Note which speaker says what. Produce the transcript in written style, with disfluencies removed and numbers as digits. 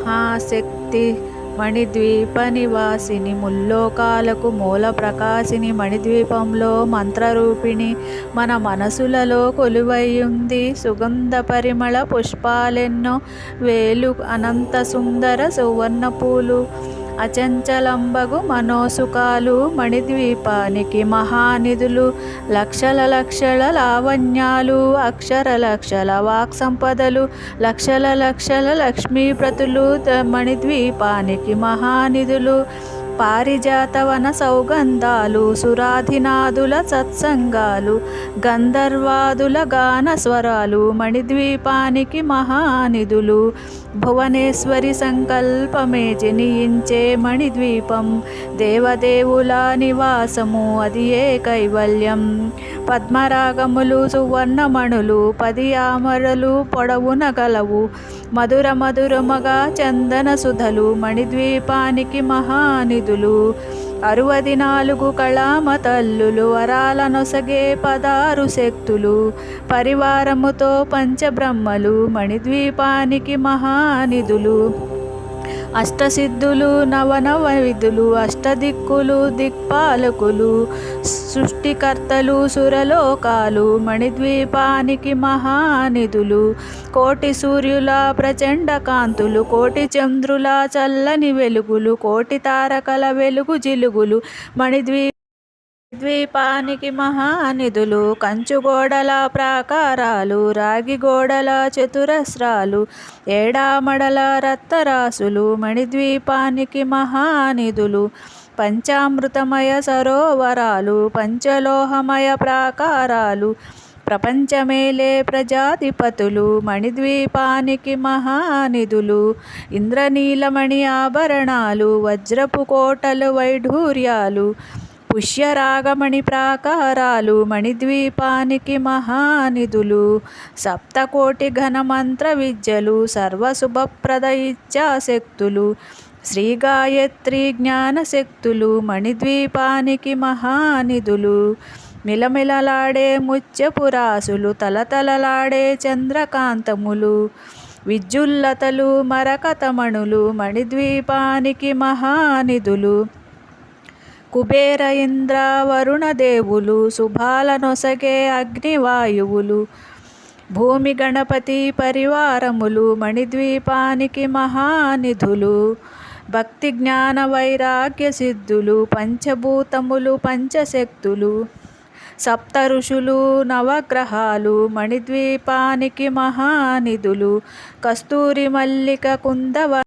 Speaker 1: మహాశక్తి మణిద్వీప నివాసిని, ముల్లోకాలకు మూల ప్రకాశిని, మణిద్వీపంలో మంత్రరూపిణి మన మనసులలో కొలువైయుంది. సుగంధ పరిమళ పుష్పాలెన్నో వేలు, అనంత సుందర సువర్ణ పూలు, అచంచలంబగు మనోసుకాలు, మణిద్వీపానికి మహానిధులు. లక్షల లక్షల లావణ్యాలు, అక్షర లక్షల వాక్సంపదలు, లక్షల లక్షల లక్ష్మీప్రతులు, మణిద్వీపానికి మహానిధులు. పారిజాతవన సౌగంధాలు, సురాధినాదుల సత్సంగాలు, గంధర్వాదుల గాన స్వరాలు, మణిద్వీపానికి మహానిధులు. భువనేశ్వరి సంకల్పమే జనించే మణిద్వీపం, దేవదేవుల నివాసము అది ఏ కైవల్యం. పద్మరాగములు సువర్ణమణులు 10 ఆమరలు పొడవున గలవు, మధుర మధురమగా చందన సుధలు, మణిద్వీపానికి మహానిధులు. 64 కళామ తల్లులు, వరాల నొసగే 16 శక్తులు, పరివారముతో పంచబ్రహ్మలు, మణిద్వీపానికి మహానిధులు. అష్టసిద్ధులు నవనవ విధులు, అష్టదిక్కులు దిక్పాలకులు, సృష్టికర్తలు సురలోకాలు, మణిద్వీపానికి మహానిధులు. కోటి సూర్యుల ప్రచండ కాంతులు, కోటి చంద్రుల చల్లని వెలుగులు, కోటి తారకల వెలుగు జిలుగులు, మణిద్వీపానికి మహానిధులు. కంచుగోడల ప్రాకారాలు, రాగి గోడల చతురస్రాలు, ఏడామడల రత్తరాసులు, మణిద్వీపానికి మహానిధులు. పంచామృతమయ సరోవరాలు, పంచలోహమయ ప్రాకారాలు, ప్రపంచమేలే ప్రజాధిపతులు, మణిద్వీపానికి మహానిధులు. ఇంద్రనీలమణి ఆభరణాలు, వజ్రపు కోటలు వైఢూర్యాలు, పుష్యరాగమణి ప్రాకారాలు, మణిద్వీపానికి మహానిధులు. సప్తకోటి ఘనమంత్ర విద్యలు, సర్వశుభప్రద ఇచ్ఛాశక్తులు, శ్రీ గాయత్రి జ్ఞానశక్తులు, మణిద్వీపానికి మహానిధులు. మిలమిలలాడే ముత్యపురాసులు, తలతలలాడే చంద్రకాంతములు, విద్యుల్లతలు మరకతమణులు, మణిద్వీపానికి మహానిధులు. కుబేర ఇంద్ర వరుణదేవులు, శుభాల నొసగే అగ్నివాయువులు, భూమి గణపతి పరివారములు, మణిద్వీపానికి మహానిధులు. భక్తి జ్ఞాన వైరాగ్య సిద్ధులు, పంచభూతములు పంచశక్తులు, సప్త ఋషులు నవగ్రహాలు, మణిద్వీపానికి మహానిధులు. కస్తూరి మల్లిక కుందవ